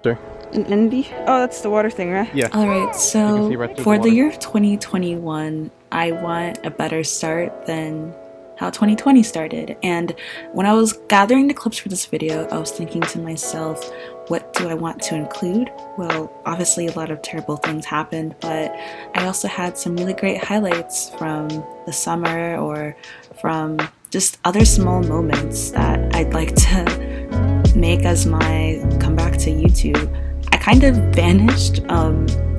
Sure. An indie? Oh, that's the water thing, right? Yeah. Alright, so right through for the the water. year of 2021, I want a better start than how 2020 started. And when I was gathering the clips for this video, I was thinking to myself, what do I want to include? Well, obviously a lot of terrible things happened, but I also had some really great highlights from the summer or from just other small moments that I'd like to make as my comeback to YouTube. I kind of vanished.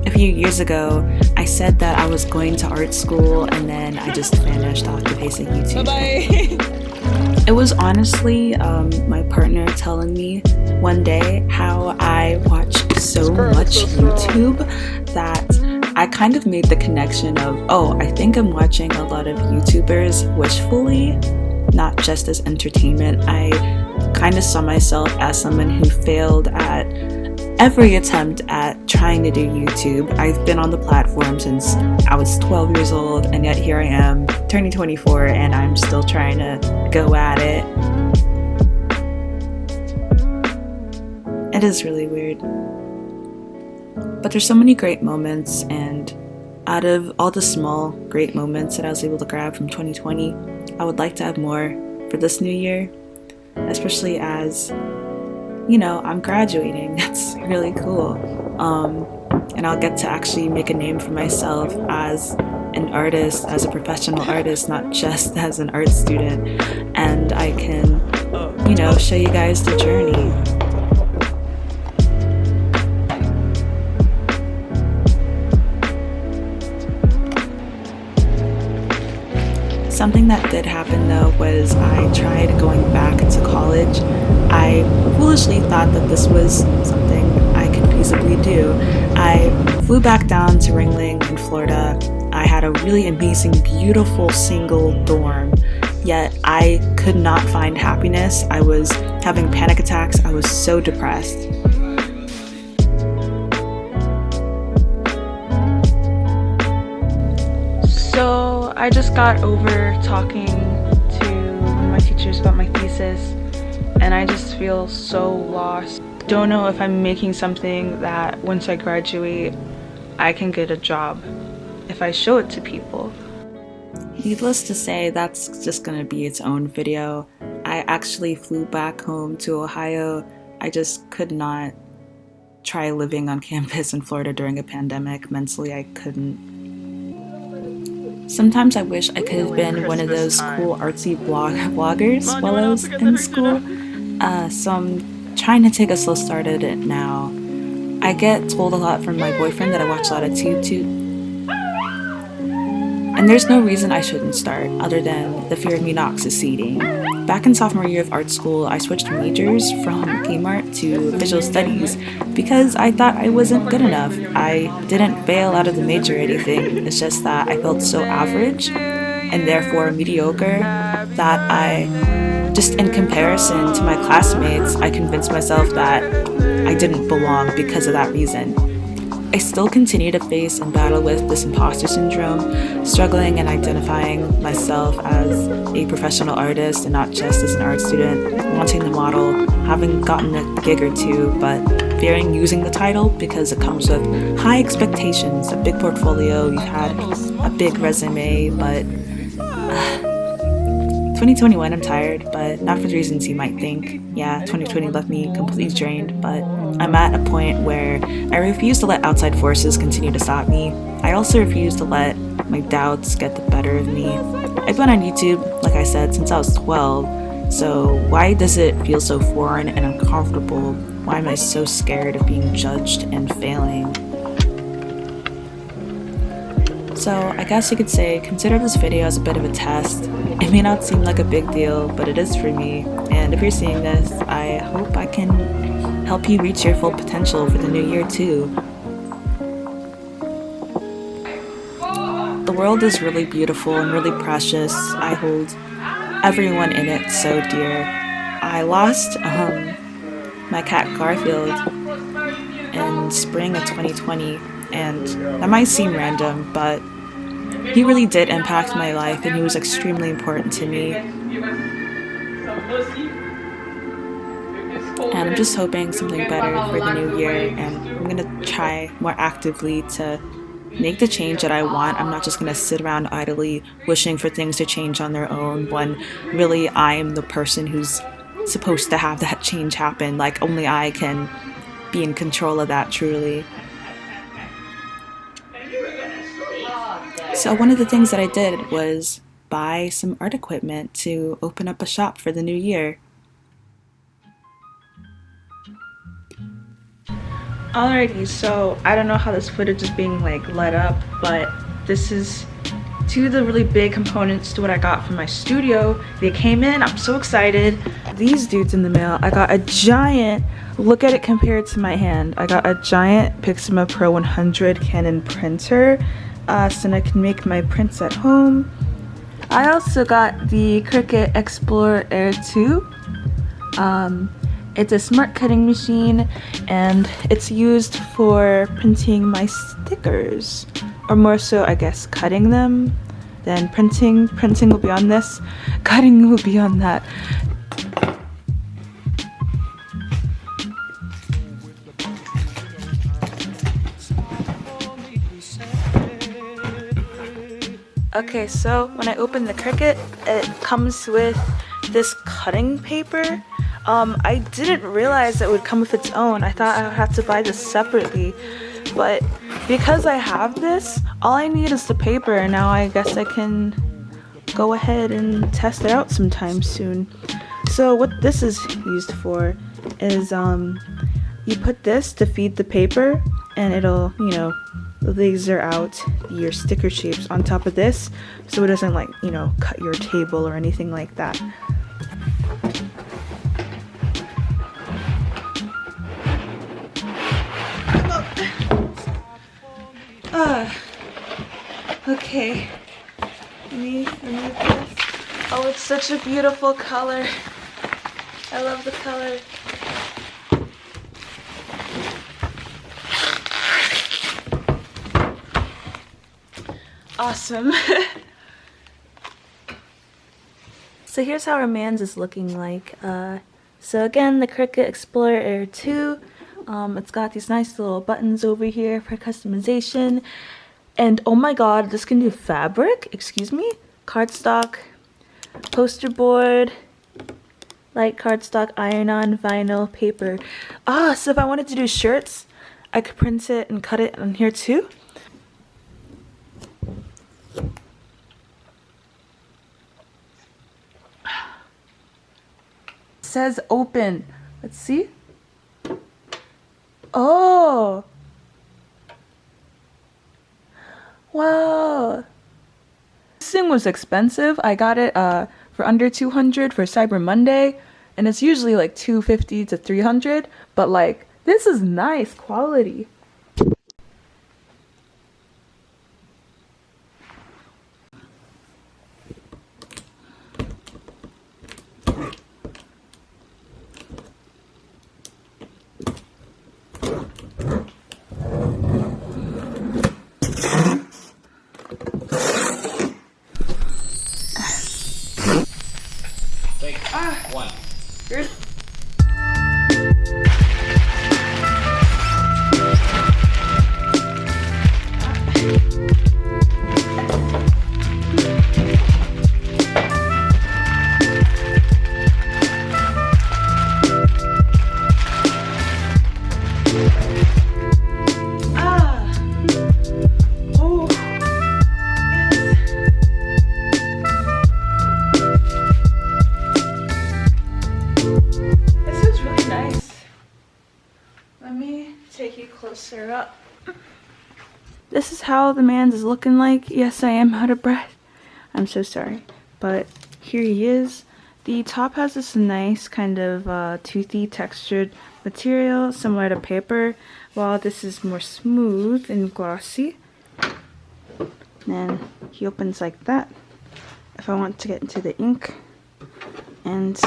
A few years ago, I said that I was going to art school and then I just vanished off the face of YouTube. Bye-bye. It was honestly my partner telling me one day how I watch so much YouTube that I kind of made the connection of, oh, I think I'm watching a lot of YouTubers wishfully, not just as entertainment. I kind of saw myself as someone who failed at every attempt at trying to do YouTube. I've been on the platform since I was 12 years old, and yet here I am, turning 24, and I'm still trying to go at it. It is really weird. But there's so many great moments, and out of all the small, great moments that I was able to grab from 2020, I would like to have more for this new year, especially as I'm graduating. That's really cool. And I'll get to actually make a name for myself as an artist, as a professional artist, not just as an art student. And I can, show you guys the journey. Something that did happen though was I tried going back to college. I foolishly thought that this was something I could feasibly do. I flew back down to Ringling in Florida. I had a really amazing, beautiful single dorm, yet I could not find happiness. I was having panic attacks. I was so depressed. So I just got over talking to my teachers about my thesis, and I just feel so lost. Don't know if I'm making something that once I graduate, I can get a job if I show it to people. Needless to say, that's just gonna be its own video. I actually flew back home to Ohio. I just could not try living on campus in Florida during a pandemic. Mentally, I couldn't. Sometimes I wish I could have been one of those cool artsy vloggers while I was in school. So I'm trying to take a slow start at it now. I get told a lot from my boyfriend that I watch a lot of TubeTube. And there's no reason I shouldn't start other than the fear of me not succeeding. Back in sophomore year of art school, I switched majors from game art to visual studies because I thought I wasn't good enough. I didn't fail out of the major or anything, it's just that I felt so average and therefore mediocre that just in comparison to my classmates, I convinced myself that I didn't belong because of that reason. I still continue to face and battle with this imposter syndrome, struggling and identifying myself as a professional artist and not just as an art student, wanting to model, having gotten a gig or two, but fearing using the title because it comes with high expectations, a big portfolio, you've had a big resume, but 2021, I'm tired, but not for the reasons you might think. Yeah, 2020 left me completely drained, but I'm at a point where I refuse to let outside forces continue to stop me. I also refuse to let my doubts get the better of me. I've been on YouTube, like I said, since I was 12, so why does it feel so foreign and uncomfortable? Why am I so scared of being judged and failing? So I guess you could say, consider this video as a bit of a test. It may not seem like a big deal, but it is for me. And if you're seeing this, I hope I can help you reach your full potential for the new year too. The world is really beautiful and really precious. I hold everyone in it so dear. I lost my cat Garfield in spring of 2020, and that might seem random, but he really did impact my life and he was extremely important to me. And I'm just hoping something better for the new year, and I'm gonna try more actively to make the change that I want. I'm not just gonna sit around idly wishing for things to change on their own when really I am the person who's supposed to have that change happen. Like, only I can be in control of that truly. So one of the things that I did was buy some art equipment to open up a shop for the new year. Alrighty, so I don't know how this footage is being like let up, but this is two of the really big components to what I got from my studio. They came in, I'm so excited. These dudes in the mail, I got a giant, look at it compared to my hand. I got a giant Pixma Pro 100 Canon printer, so that I can make my prints at home. I also got the Cricut Explorer Air 2. It's a smart cutting machine, and it's used for printing my stickers, or more so I guess cutting them. Then printing will be on this, cutting will be on that. Okay, so when I open the Cricut, it comes with this cutting paper. I didn't realize it would come with its own. I thought I would have to buy this separately, but because I have this, all I need is the paper, and now I guess I can go ahead and test it out sometime soon. So what this is used for is you put this to feed the paper, and it'll, you know, laser out your sticker shapes on top of this, so it doesn't, like, you know, cut your table or anything like that. Okay. Let me remove this. Oh, it's such a beautiful color. I love the color. Awesome. So here's how our man's is looking like. So again, the Cricut Explorer Air 2. It's got these nice little buttons over here for customization. And oh my god, this can do fabric, excuse me, cardstock, poster board, light cardstock, iron-on, vinyl, paper. So if I wanted to do shirts, I could print it and cut it on here too. It says open. Let's see. Oh! Wow! This thing was expensive. I got it for under $200 for Cyber Monday, and it's usually like $250 to $300, but like, this is nice quality. One. Good. Closer up. This is how the man's is looking like. Yes, I am out of breath. I'm so sorry. But here he is. The top has this nice kind of toothy textured material similar to paper, while this is more smooth and glossy. And he opens like that. If I want to get into the ink, and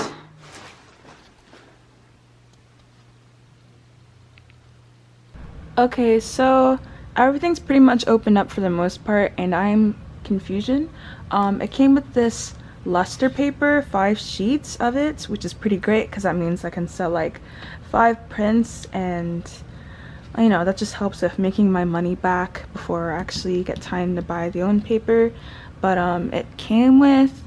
okay, so everything's pretty much opened up for the most part, and I'm confusion. It came with this luster paper, 5 sheets of it, which is pretty great because that means I can sell like 5 prints, and you know, that just helps with making my money back before I actually get time to buy the own paper. But it came with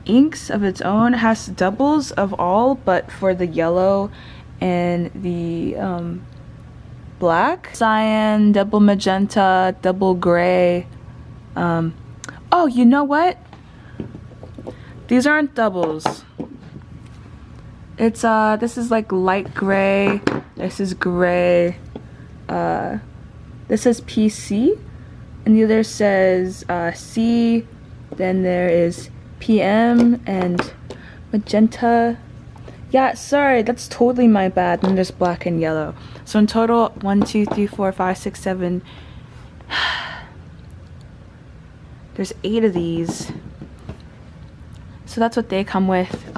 inks of its own. It has doubles of all, but for the yellow and the black, cyan, double magenta, double gray. Oh, you know what? These aren't doubles. It's this is like light gray, this is gray, this says PC, and the other says C, then there is PM and magenta. Yeah, sorry, that's totally my bad. And there's black and yellow. So in total, 1, 2, 3, 4, 5, 6, 7. There's 8 of these. So that's what they come with.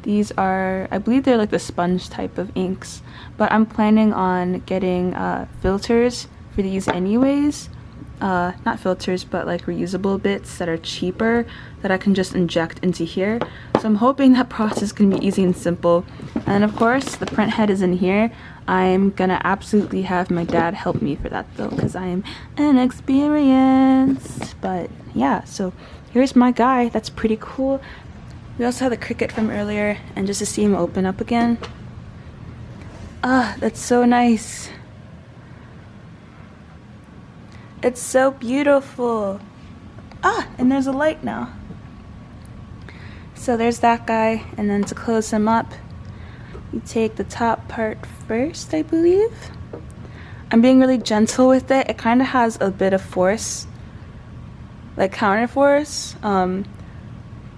These are, I believe they're like the sponge type of inks, but I'm planning on getting filters for these anyways. Not filters, but like reusable bits that are cheaper that I can just inject into here. So I'm hoping that process can be easy and simple. And of course, the print head is in here. I'm gonna absolutely have my dad help me for that though, because I am inexperienced. But yeah, so here's my guy. That's pretty cool. We also have the Cricut from earlier, and just to see him open up again. Ah, that's so nice. It's so beautiful. Ah, and there's a light now. So there's that guy, and then to close him up, you take the top part first, I believe. I'm being really gentle with it. It kind of has a bit of force, like counter force.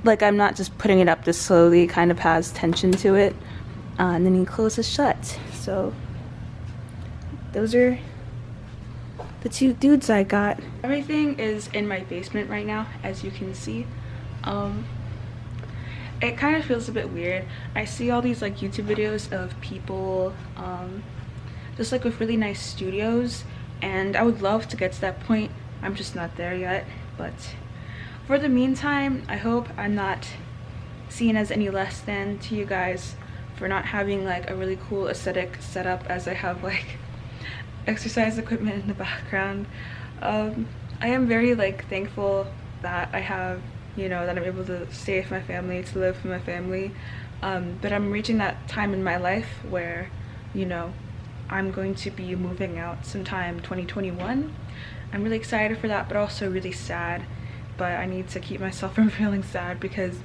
Like I'm not just putting it up this slowly, it kind of has tension to it. And then you close it shut. So those are the 2 dudes I got. Everything is in my basement right now, as you can see. It kind of feels a bit weird. I see all these like YouTube videos of people just like with really nice studios, and I would love to get to that point. I'm just not there yet, but for the meantime, I hope I'm not seen as any less than to you guys for not having like a really cool aesthetic setup, as I have like exercise equipment in the background. I am very like thankful that I have, you know, that I'm able to stay with my family, to live with my family. But I'm reaching that time in my life where, you know, I'm going to be moving out sometime 2021. I'm really excited for that, but also really sad. But I need to keep myself from feeling sad because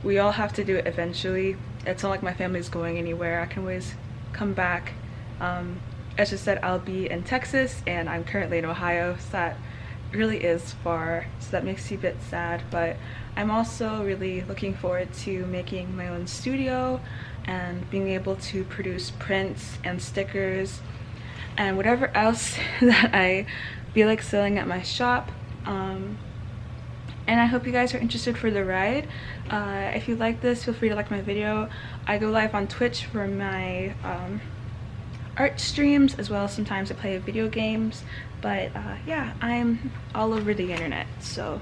we all have to do it eventually. It's not like my family's going anywhere. I can always come back. As I said, I'll be in Texas and I'm currently in Ohio, so that really is far, so that makes you a bit sad. But I'm also really looking forward to making my own studio and being able to produce prints and stickers and whatever else that I feel like selling at my shop. And I hope you guys are interested for the ride. If you like this, feel free to like my video. I go live on Twitch for my art streams, as well as sometimes I play video games. But yeah, I'm all over the internet, so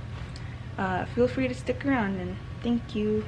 feel free to stick around, and thank you.